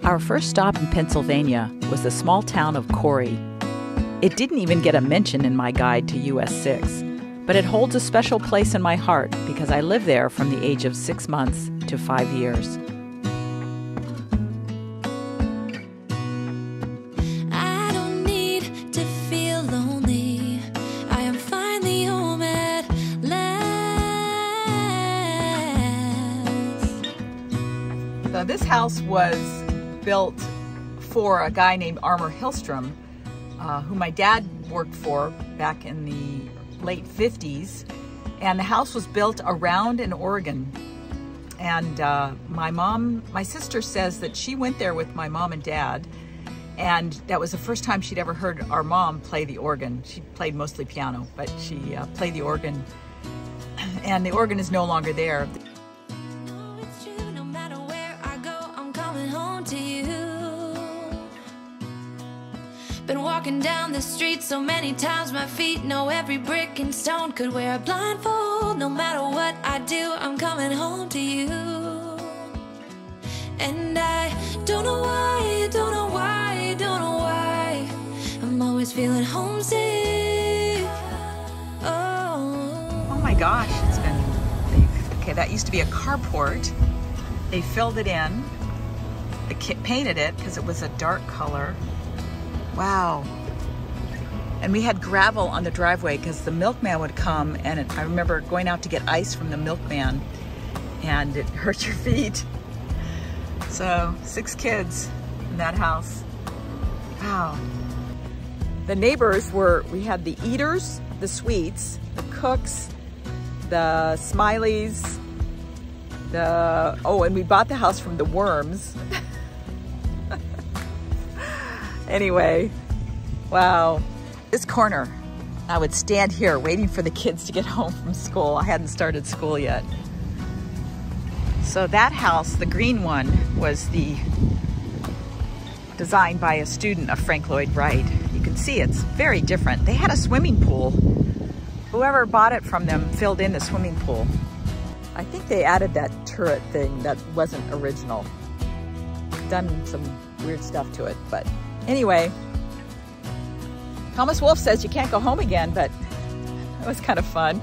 Our first stop in Pennsylvania was the small town of Corry. It didn't even get a mention in my guide to US 6, but it holds a special place in my heart because I lived there from the age of 6 months to 5 years. I don't need to feel lonely. I am finally home at last. So this house was built for a guy named Armour Hillstrom, who my dad worked for back in the late 50s. And the house was built around in Oregon. And my sister says that she went there with my mom and dad, and that was the first time she'd ever heard our mom play the organ. She played mostly piano, but she played the organ, and the organ is no longer there. It's true, no matter where I go, I'm coming home to you. Been walking down the street so many times, my feet know every brick and stone. Could wear a blindfold, no matter what I do, I'm coming home to you. And I don't know why, don't know why, don't know why, I'm always feeling homesick. Oh my gosh, it's been big. Okay, that used to be a carport. They filled it in. They painted it because it was a dark color. Wow. And we had gravel on the driveway because the milkman would come, and I remember going out to get ice from the milkman, and it hurt your feet. So 6 kids in that house. Wow. The neighbors we had the Eaters, the Sweets, the Cooks, the Smileys, and we bought the house from the Worms. Anyway, wow. This corner, I would stand here waiting for the kids to get home from school. I hadn't started school yet. So that house, the green one, was designed by a student of Frank Lloyd Wright. You can see it's very different. They had a swimming pool. Whoever bought it from them filled in the swimming pool. I think they added that turret thing that wasn't original. Done some weird stuff to it, but anyway, Thomas Wolfe says you can't go home again, but it was kind of fun.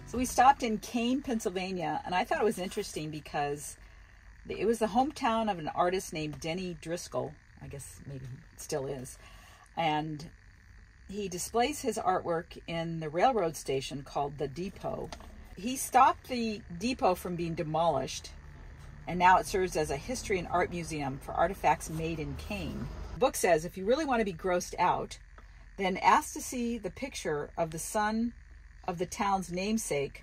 So we stopped in Kane, Pennsylvania, and I thought it was interesting because it was the hometown of an artist named Denny Driscoll. I guess maybe he still is. And he displays his artwork in the railroad station called the Depot. He stopped the depot from being demolished, and now it serves as a history and art museum for artifacts made in Kane. The book says if you really want to be grossed out, then ask to see the picture of the son of the town's namesake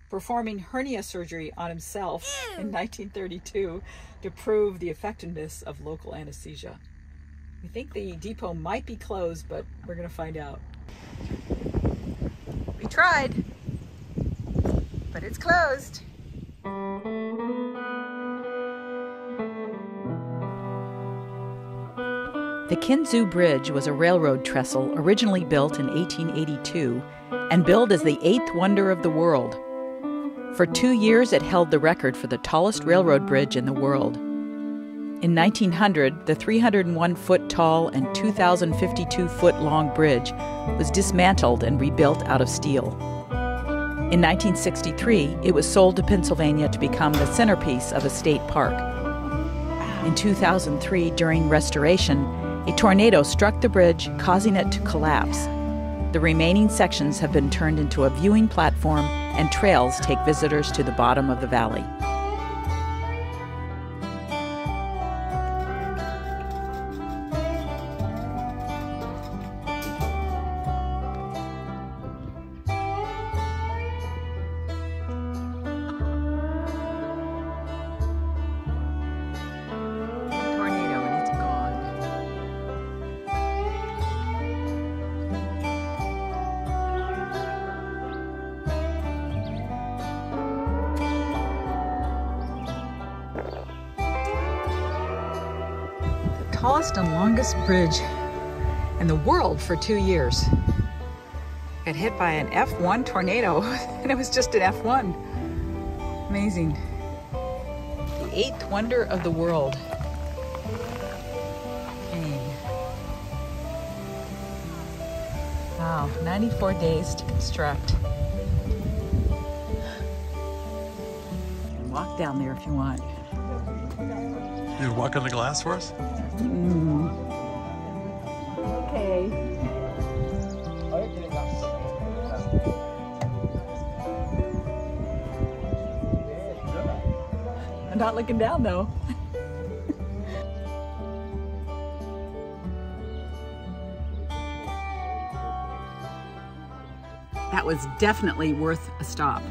performing hernia surgery on himself in 1932 to prove the effectiveness of local anesthesia. We think the depot might be closed, but we're going to find out. We tried, but it's closed. The Kinzu Bridge was a railroad trestle originally built in 1882 and billed as the 8th wonder of the world. For 2 years, it held the record for the tallest railroad bridge in the world. In 1900, the 301-foot tall and 2,052-foot-long bridge was dismantled and rebuilt out of steel. In 1963, it was sold to Pennsylvania to become the centerpiece of a state park. In 2003, during restoration, a tornado struck the bridge, causing it to collapse. The remaining sections have been turned into a viewing platform, and trails take visitors to the bottom of the valley. tallest and longest bridge in the world for 2 years. Got hit by an F1 tornado, and it was just an F1. Amazing. The 8th wonder of the world. Okay. Wow, 94 days to construct. Walk down there if you want. You walk on the glass for us? Okay. I'm not looking down though. That was definitely worth a stop.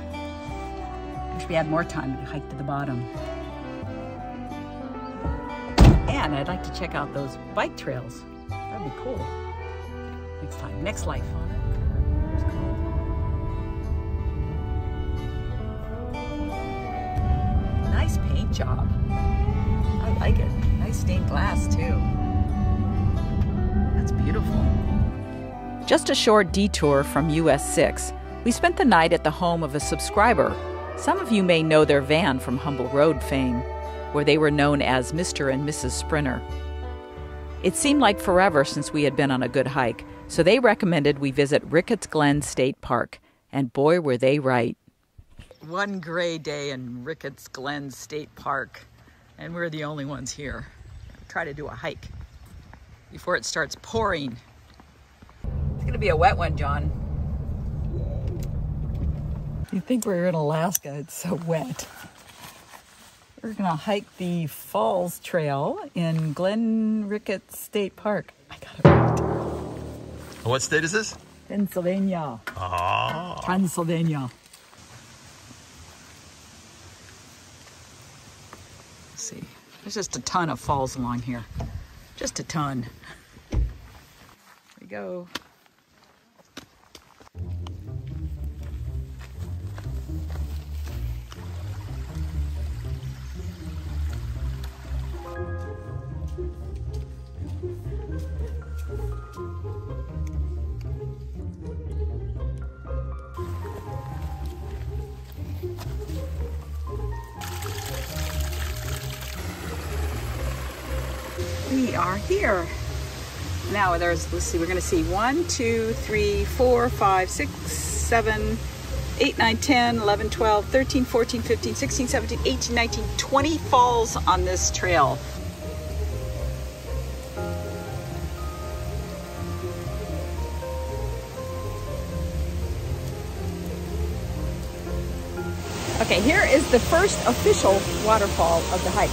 Wish we had more time to hike to the bottom. And I'd like to check out those bike trails. That'd be cool. Next time, next life. Nice paint job. I like it. Nice stained glass too. That's beautiful. Just a short detour from US 6, we spent the night at the home of a subscriber. Some of you may know their van from Humble Road fame, where they were known as Mr. and Mrs. Sprinter. It seemed like forever since we had been on a good hike, so they recommended we visit Ricketts Glen State Park, and boy were they right. One gray day in Ricketts Glen State Park, and we're the only ones here. Try to do a hike before it starts pouring. It's gonna be a wet one, John. You think we're in Alaska, it's so wet. We're gonna hike the Falls Trail in Glen Ricketts State Park. I got it right. What state is this? Pennsylvania. Ah. Pennsylvania. Let's see. There's just a ton of falls along here. Just a ton. Here we go. We are here. Now let's see, we're gonna see 1, 2, 3, 4, 5, 6, 7, 8, 9, 10, 11, 12, 13, 14, 15, 16, 17, 18, 19, 20 falls on this trail. Okay, here is the first official waterfall of the hike.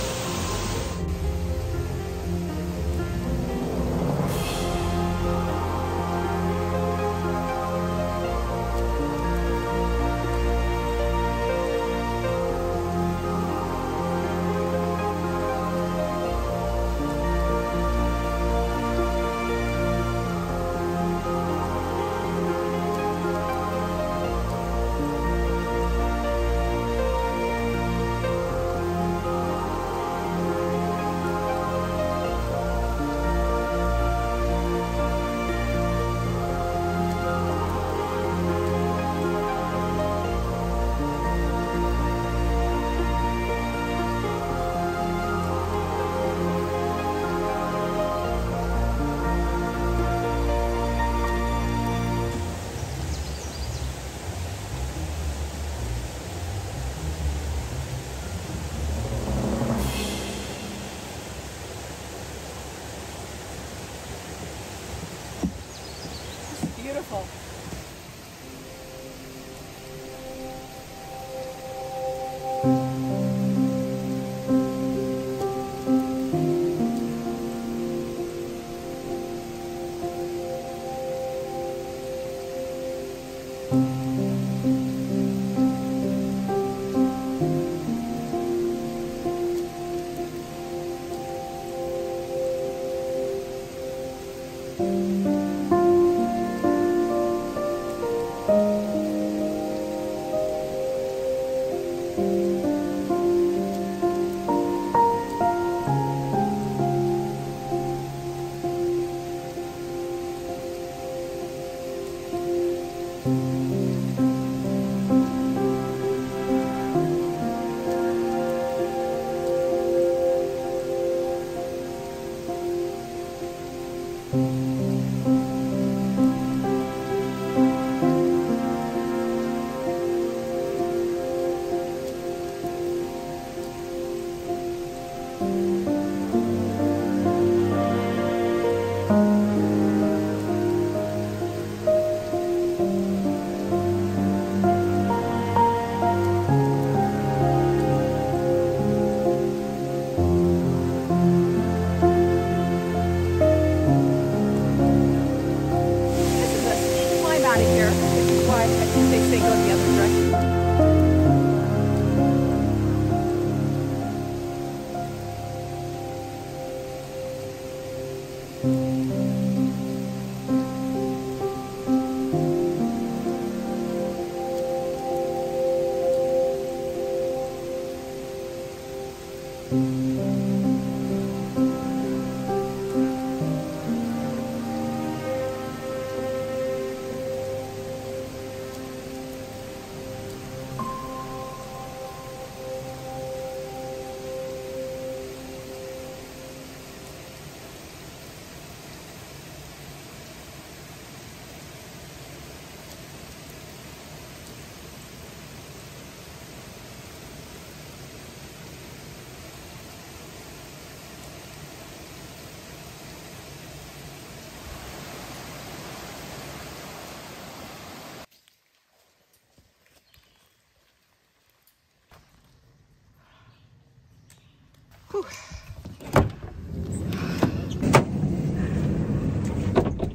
Whew.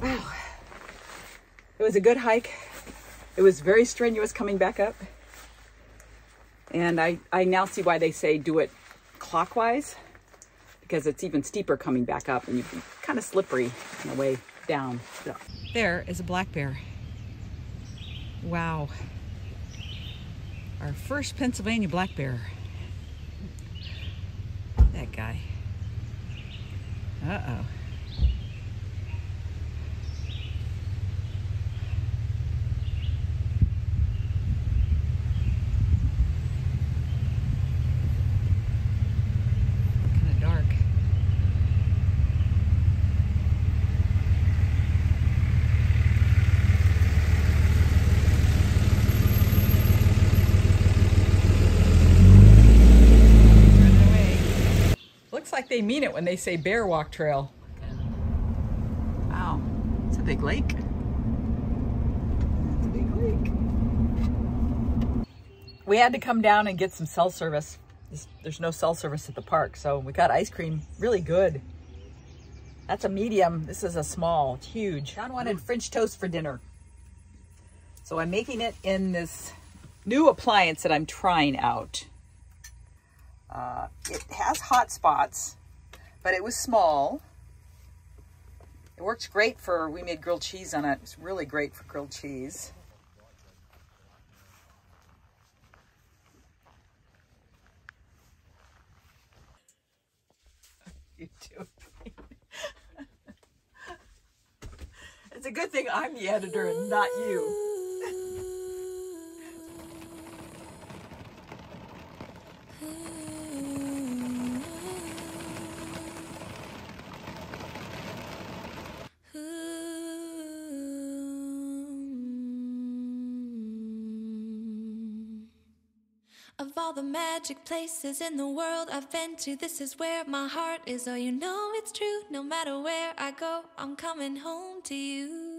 Wow. It was a good hike. It was very strenuous coming back up. And I now see why they say do it clockwise, because it's even steeper coming back up and you'd be kind of slippery on the way down. So. There is a black bear. Wow. Our first Pennsylvania black bear. That guy. Uh-oh. Kind of dark. Looks like they mean it when they say Bear Walk Trail. Wow, it's a big lake. It's a big lake. We had to come down and get some cell service. There's no cell service at the park, so we got ice cream, really good. That's a medium, this is a small, it's huge. John wanted French toast for dinner. So I'm making it in this new appliance that I'm trying out. It has hot spots, but it was small. It works great for, we made grilled cheese on it. It's really great for grilled cheese. You too. It's a good thing I'm the editor and not you. Of all the magic places in the world I've been to, this is where my heart is. Oh, you know it's true. No matter where I go, I'm coming home to you.